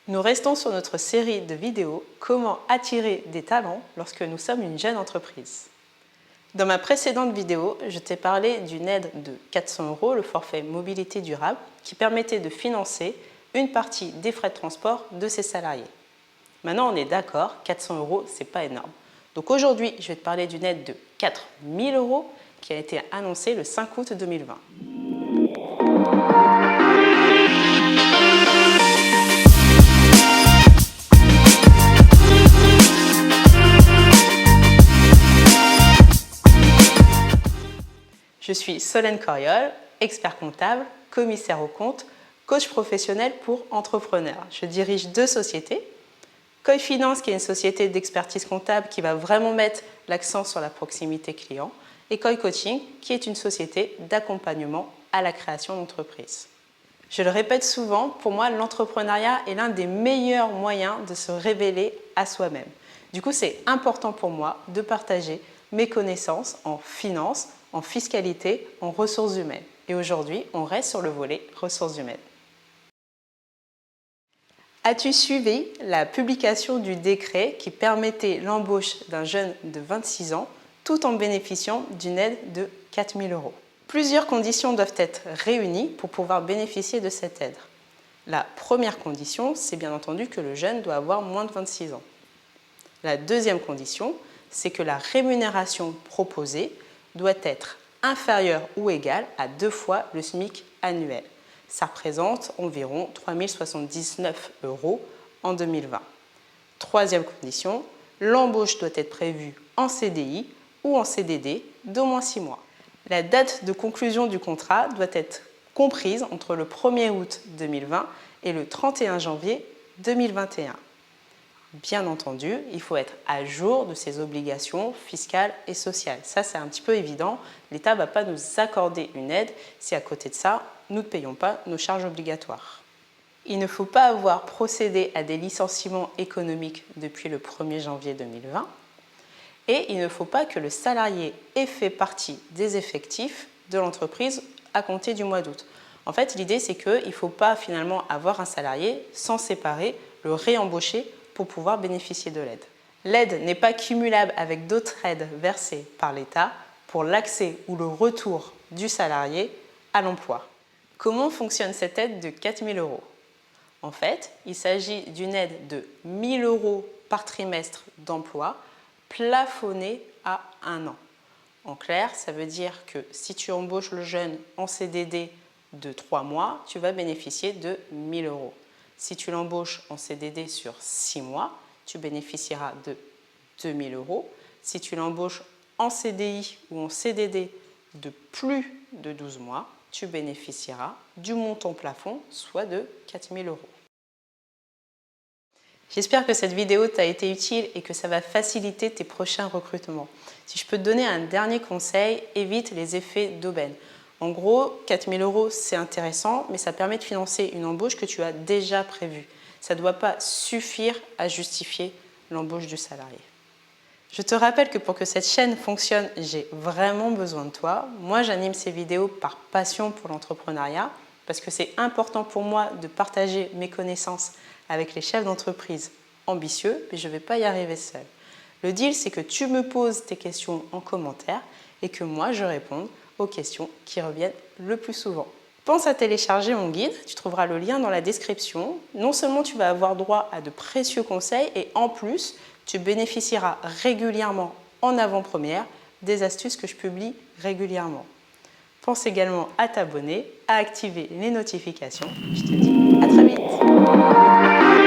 Nous restons sur notre série de vidéos « Comment attirer des talents lorsque nous sommes une jeune entreprise ». Dans ma précédente vidéo, je t'ai parlé d'une aide de 400 €, le forfait mobilité durable, qui permettait de financer une partie des frais de transport de ses salariés. Maintenant, on est d'accord, 400 €, c'est pas énorme. Donc aujourd'hui, je vais te parler d'une aide de 4 000 € qui a été annoncée le 5 août 2020. Je suis Solène Coriol, expert comptable, commissaire aux comptes, coach professionnel pour entrepreneurs. Je dirige 2 sociétés. Koi Finance, qui est une société d'expertise comptable qui va vraiment mettre l'accent sur la proximité client, et Koi Coaching, qui est une société d'accompagnement à la création d'entreprise. Je le répète souvent, pour moi, l'entrepreneuriat est l'un des meilleurs moyens de se révéler à soi-même. Du coup, c'est important pour moi de partager mes connaissances en finance, en fiscalité, en ressources humaines. Et aujourd'hui, on reste sur le volet ressources humaines. As-tu suivi la publication du décret qui permettait l'embauche d'un jeune de 26 ans tout en bénéficiant d'une aide de 4 000 €? Plusieurs conditions doivent être réunies pour pouvoir bénéficier de cette aide. La première condition, c'est bien entendu que le jeune doit avoir moins de 26 ans. La deuxième condition, c'est que la rémunération proposée doit être inférieure ou égale à 2 fois le SMIC annuel. Ça représente environ 3 079 € en 2020. Troisième condition, l'embauche doit être prévue en CDI ou en CDD d'au moins 6 mois. La date de conclusion du contrat doit être comprise entre le 1er août 2020 et le 31 janvier 2021. Bien entendu, il faut être à jour de ses obligations fiscales et sociales. Ça, c'est un petit peu évident. L'État ne va pas nous accorder une aide si à côté de ça, nous ne payons pas nos charges obligatoires. Il ne faut pas avoir procédé à des licenciements économiques depuis le 1er janvier 2020. Et il ne faut pas que le salarié ait fait partie des effectifs de l'entreprise à compter du mois d'août. En fait, l'idée, c'est qu'il ne faut pas finalement avoir un salarié, s'en séparer, le réembaucher pour pouvoir bénéficier de l'aide. L'aide n'est pas cumulable avec d'autres aides versées par l'État pour l'accès ou le retour du salarié à l'emploi. Comment fonctionne cette aide de 4 000 €? En fait, il s'agit d'une aide de 1 000 € par trimestre d'emploi plafonnée à 1 an. En clair, ça veut dire que si tu embauches le jeune en CDD de 3 mois, tu vas bénéficier de 1 000 €. Si tu l'embauches en CDD sur 6 mois, tu bénéficieras de 2 000 €. Si tu l'embauches en CDI ou en CDD de plus de 12 mois, tu bénéficieras du montant plafond, soit de 4 000 €. J'espère que cette vidéo t'a été utile et que ça va faciliter tes prochains recrutements. Si je peux te donner un dernier conseil, évite les effets d'aubaine. En gros, 4 000 €, c'est intéressant, mais ça permet de financer une embauche que tu as déjà prévue. Ça ne doit pas suffire à justifier l'embauche du salarié. Je te rappelle que pour que cette chaîne fonctionne, j'ai vraiment besoin de toi. Moi, j'anime ces vidéos par passion pour l'entrepreneuriat, parce que c'est important pour moi de partager mes connaissances avec les chefs d'entreprise ambitieux, mais je ne vais pas y arriver seule. Le deal, c'est que tu me poses tes questions en commentaire et que moi, je réponde aux questions qui reviennent le plus souvent. Pense à télécharger mon guide, tu trouveras le lien dans la description. Non seulement tu vas avoir droit à de précieux conseils et en plus, tu bénéficieras régulièrement en avant-première des astuces que je publie régulièrement. Pense également à t'abonner, à activer les notifications. Je te dis à très vite.